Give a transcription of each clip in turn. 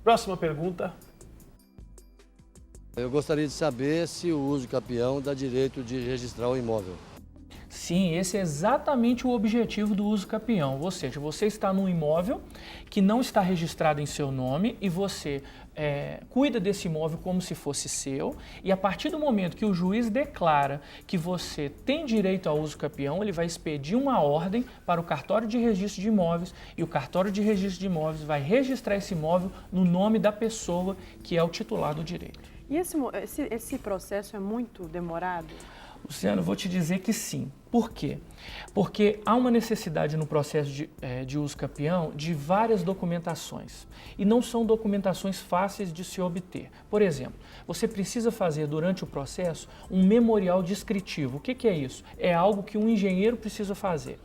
Próxima pergunta. Eu gostaria de saber se o uso capião dá direito de registrar o imóvel. Sim, esse é exatamente o objetivo do uso capião, ou seja, você está num imóvel que não está registrado em seu nome e você cuida desse imóvel como se fosse seu, e a partir do momento que o juiz declara que você tem direito ao uso capião, ele vai expedir uma ordem para o cartório de registro de imóveis e o cartório de registro de imóveis vai registrar esse imóvel no nome da pessoa que é o titular do direito. E esse processo é muito demorado? Luciano, eu vou te dizer que sim. Por quê? Porque há uma necessidade no processo de uso capião de várias documentações. E não são documentações fáceis de se obter. Por exemplo, você precisa fazer durante o processo um memorial descritivo. O que é isso? É algo que um engenheiro precisa fazer.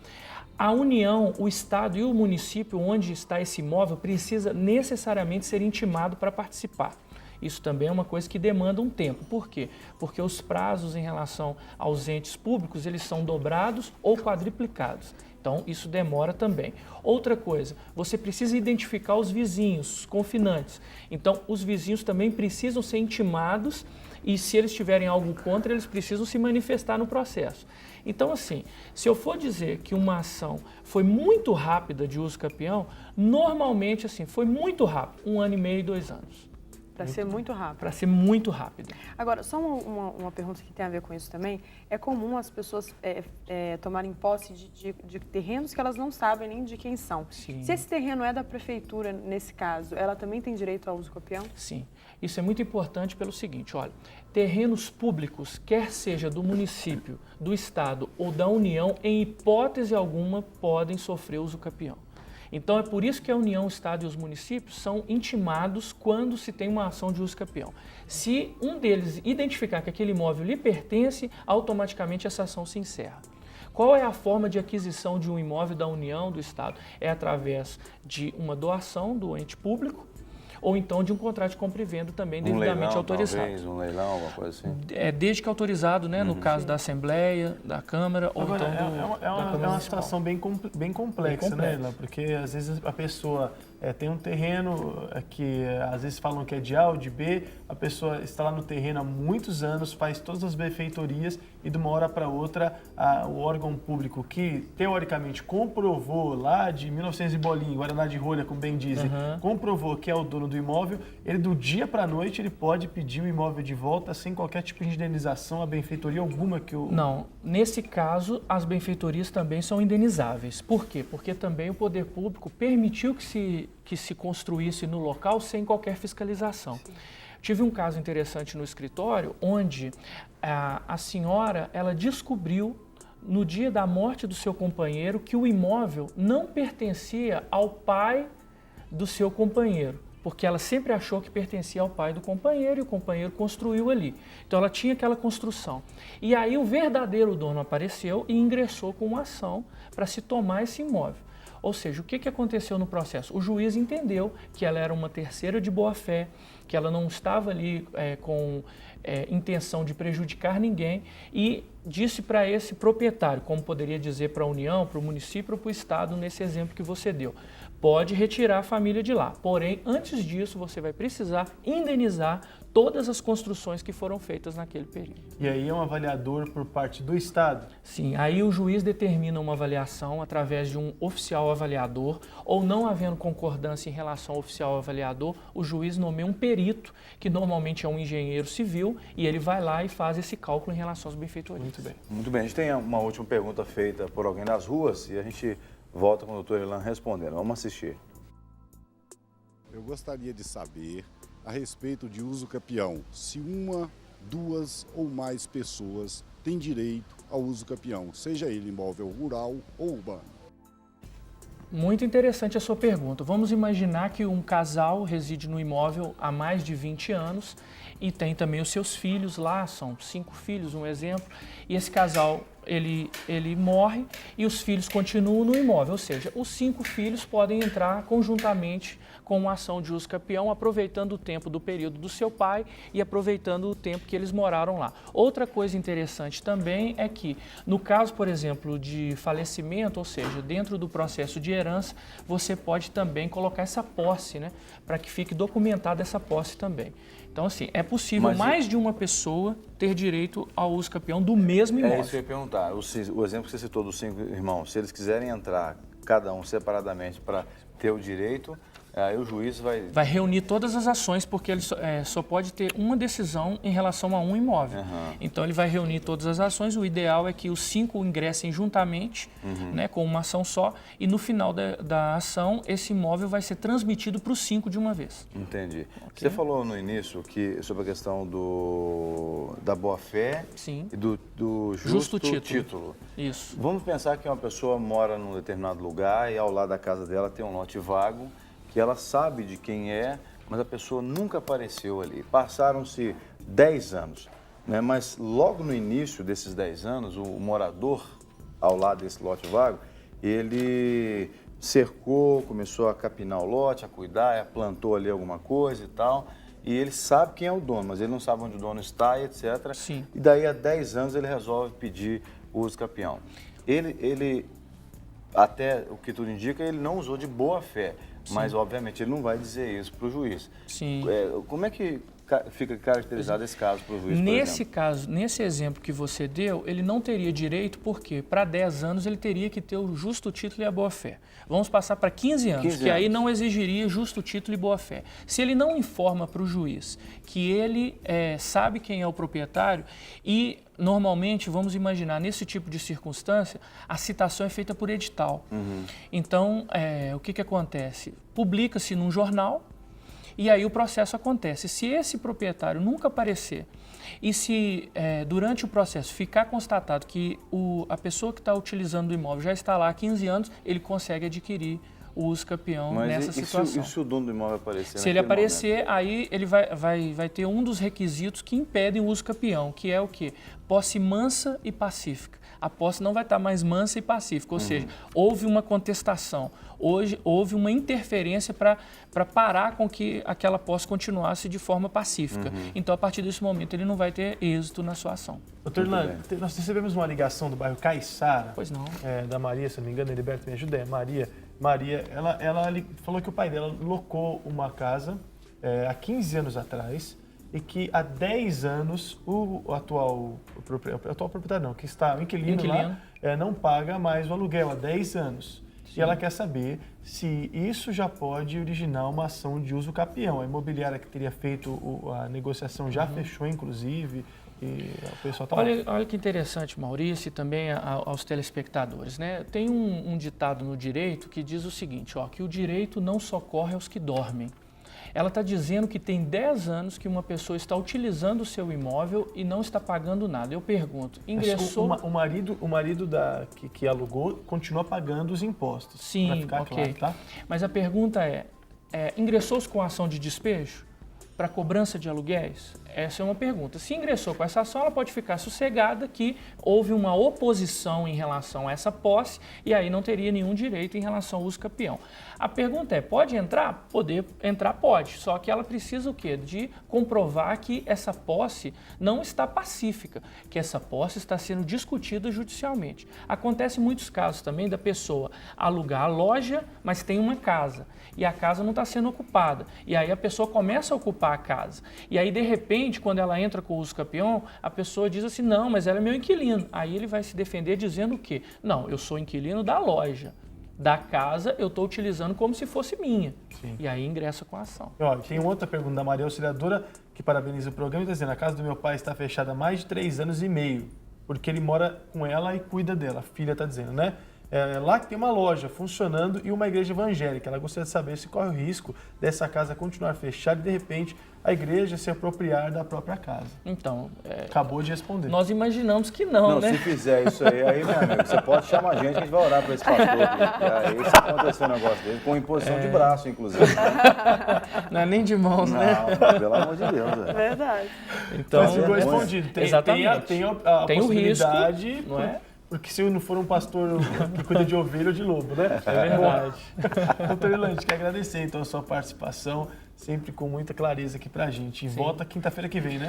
A União, o Estado e o município onde está esse imóvel precisa necessariamente ser intimado para participar. Isso também é uma coisa que demanda um tempo. Por quê? Porque os prazos em relação aos entes públicos, eles são dobrados ou quadriplicados. Então, isso demora também. Outra coisa, você precisa identificar os vizinhos, os confinantes. Então, os vizinhos também precisam ser intimados e se eles tiverem algo contra, eles precisam se manifestar no processo. Então, assim, se eu for dizer que uma ação foi muito rápida de uso capião, normalmente, assim, foi muito rápido, 1 ano e meio, 2 anos. Para ser muito rápido. Para ser muito rápido. Agora, só uma pergunta que tem a ver com isso também. É comum as pessoas tomarem posse de terrenos que elas não sabem nem de quem são. Sim. Se esse terreno é da prefeitura, nesse caso, ela também tem direito ao uso capião? Sim. Isso é muito importante pelo seguinte, olha, terrenos públicos, quer seja do município, do estado ou da União, em hipótese alguma, podem sofrer uso capião. Então, é por isso que a União, o Estado e os municípios são intimados quando se tem uma ação de uso capião. Se um deles identificar que aquele imóvel lhe pertence, automaticamente essa ação se encerra. Qual é a forma de aquisição de um imóvel da União, do Estado? É através de uma doação do ente público, ou então de um contrato de compra e venda também devidamente leilão, autorizado. Talvez, um leilão, alguma coisa assim. Desde que autorizado, né, no caso da Assembleia, da Câmara, ou Agora, então é uma situação bem complexa, né, Ilan? Porque às vezes a pessoa tem um terreno que às vezes falam que é de A ou de B, a pessoa está lá no terreno há muitos anos, faz todas as benfeitorias e de uma hora para outra o órgão público que teoricamente comprovou lá de 1900 e bolinha, Guaraná de rolha, como bem dizem, comprovou que é o dono do imóvel, ele do dia para a noite ele pode pedir o imóvel de volta sem qualquer tipo de indenização, a benfeitoria alguma que o... Não, nesse caso as benfeitorias também são indenizáveis. Por quê? Porque também o poder público permitiu que se construísse no local sem qualquer fiscalização. Sim. Tive um caso interessante no escritório onde a senhora ela descobriu no dia da morte do seu companheiro que o imóvel não pertencia ao pai do seu companheiro, porque ela sempre achou que pertencia ao pai do companheiro e o companheiro construiu ali. Então ela tinha aquela construção. E aí o verdadeiro dono apareceu e ingressou com uma ação para se tomar esse imóvel. Ou seja, o que aconteceu no processo? O juiz entendeu que ela era uma terceira de boa-fé, que ela não estava ali com intenção de prejudicar ninguém e disse para esse proprietário, como poderia dizer para a União, para o município ou para o Estado, nesse exemplo que você deu, pode retirar a família de lá. Porém, antes disso, você vai precisar indenizar todas as construções que foram feitas naquele período. E aí é um avaliador por parte do Estado? Sim, aí o juiz determina uma avaliação através de um oficial avaliador, ou não havendo concordância em relação ao oficial avaliador, o juiz nomeia um perito, que normalmente é um engenheiro civil, e ele vai lá e faz esse cálculo em relação às benfeitorias. Muito bem. Muito bem, a gente tem uma última pergunta feita por alguém nas ruas e a gente volta com o doutor Ilan respondendo. Vamos assistir. Eu gostaria de saber a respeito de uso capião, se uma, duas ou mais pessoas têm direito ao uso capião, seja ele imóvel rural ou urbano. Muito interessante a sua pergunta. Vamos imaginar que um casal reside no imóvel há mais de 20 anos e tem também os seus filhos lá, são 5 filhos, um exemplo, e esse casal ele morre e os filhos continuam no imóvel, ou seja, os 5 filhos podem entrar conjuntamente com uma ação de uso capião, aproveitando o tempo do período do seu pai e aproveitando o tempo que eles moraram lá. Outra coisa interessante também é que, no caso, por exemplo, de falecimento, ou seja, dentro do processo de herança, você pode também colocar essa posse, né, para que fique documentada essa posse também. Então, assim, é possível mais de uma pessoa ter direito ao uso capião do mesmo imóvel. É isso que eu ia perguntar. O exemplo que você citou dos 5 irmãos, se eles quiserem entrar, cada um separadamente, para ter o direito, aí o juiz vai reunir todas as ações, porque ele só pode ter uma decisão em relação a um imóvel. Então, ele vai reunir todas as ações. O ideal é que os 5 ingressem juntamente, né, com uma ação só, e no final da ação, esse imóvel vai ser transmitido para os 5 de uma vez. Entendi. Okay. Você falou no início sobre a questão da boa-fé e do justo título. Isso. Vamos pensar que uma pessoa mora num determinado lugar e ao lado da casa dela tem um lote vago, que ela sabe de quem é, mas a pessoa nunca apareceu ali. Passaram-se 10 anos, né? Mas logo no início desses 10 anos, o morador ao lado desse lote vago, ele cercou, começou a capinar o lote, a cuidar, plantou ali alguma coisa e tal, e ele sabe quem é o dono, mas ele não sabe onde o dono está e etc. Sim. E daí, há 10 anos, ele resolve pedir o uso capião. Ele, até o que tudo indica, ele não usou de boa fé. Sim. Mas, obviamente, ele não vai dizer isso para o juiz. Sim. Como é que fica caracterizado esse caso para o juiz, nesse caso, nesse exemplo que você deu, ele não teria direito, porque para 10 anos ele teria que ter o justo título e a boa-fé. Vamos passar para 15 anos, que aí não exigiria justo título e boa-fé. Se ele não informa para o juiz que ele sabe quem é o proprietário e, normalmente, vamos imaginar, nesse tipo de circunstância, a citação é feita por edital. Então, o que acontece? Publica-se num jornal, e aí o processo acontece. Se esse proprietário nunca aparecer e se durante o processo ficar constatado que a pessoa que está utilizando o imóvel já está lá há 15 anos, ele consegue adquirir o uso capião nessa situação. E se o dono do imóvel aparecer? Se ele aparecer, aí ele vai ter um dos requisitos que impedem o uso capião, que é o quê? Posse mansa e pacífica. A posse não vai estar mais mansa e pacífica, ou seja, houve uma contestação, houve uma interferência para parar com que aquela posse continuasse de forma pacífica. Então, a partir desse momento, ele não vai ter êxito na sua ação. Doutor Irlan, nós recebemos uma ligação do bairro Caiçara. Pois não. Da Maria, se não me engano, Heriberto me ajuda, Maria, ela falou que o pai dela locou uma casa há 15 anos atrás e que há 10 anos o atual proprietário, não, que está o inquilino lá, não paga mais o aluguel há 10 anos. Sim. E ela quer saber se isso já pode originar uma ação de uso capião. A imobiliária que teria feito a negociação já fechou, inclusive, e o pessoal está... Olha que interessante, Maurício, e também aos telespectadores, né? Tem um ditado no direito que diz o seguinte, que o direito não socorre aos que dormem. Ela está dizendo que tem 10 anos que uma pessoa está utilizando o seu imóvel e não está pagando nada. Eu pergunto, ingressou... O marido que alugou continua pagando os impostos. Sim, ficar claro, tá? Mas a pergunta ingressou com ação de despejo para cobrança de aluguéis? Essa é uma pergunta. Se ingressou com essa ação, ela pode ficar sossegada que houve uma oposição em relação a essa posse e aí não teria nenhum direito em relação ao uso capião. A pergunta pode entrar? Poder entrar pode, só que ela precisa o quê? De comprovar que essa posse não está pacífica, que essa posse está sendo discutida judicialmente. Acontece muitos casos também da pessoa alugar a loja, mas tem uma casa e a casa não está sendo ocupada. E aí a pessoa começa a ocupar a casa. E aí, de repente, quando ela entra com o uso capião, a pessoa diz assim, não, mas ela é meu inquilino. Aí ele vai se defender dizendo o quê? Não, eu sou inquilino da loja. Da casa eu estou utilizando como se fosse minha. Sim. E aí ingressa com a ação. Tem outra pergunta da Maria Auxiliadora, que parabeniza o programa, e está dizendo, a casa do meu pai está fechada há mais de 3 anos e meio, porque ele mora com ela e cuida dela. A filha está dizendo, né? Lá que tem uma loja funcionando e uma igreja evangélica. Ela gostaria de saber se corre o risco dessa casa continuar fechada e, de repente, a igreja se apropriar da própria casa. Então, acabou de responder. Nós imaginamos que não, né? Se fizer isso aí, meu amigo, você pode chamar a gente que a gente vai orar para esse pastor. Aí se acontecer um negócio dele, com imposição de braço, inclusive. Né? Não é nem de mãos, né? Não, pelo amor de Deus. Verdade. Então, ficou respondido. Exatamente. Tem a possibilidade... Risco, não é? Porque se não for um pastor que cuida de ovelha ou de lobo, né? É verdade. Doutor Irlande, quero agradecer então a sua participação, sempre com muita clareza aqui pra gente. E volta quinta-feira que vem, né?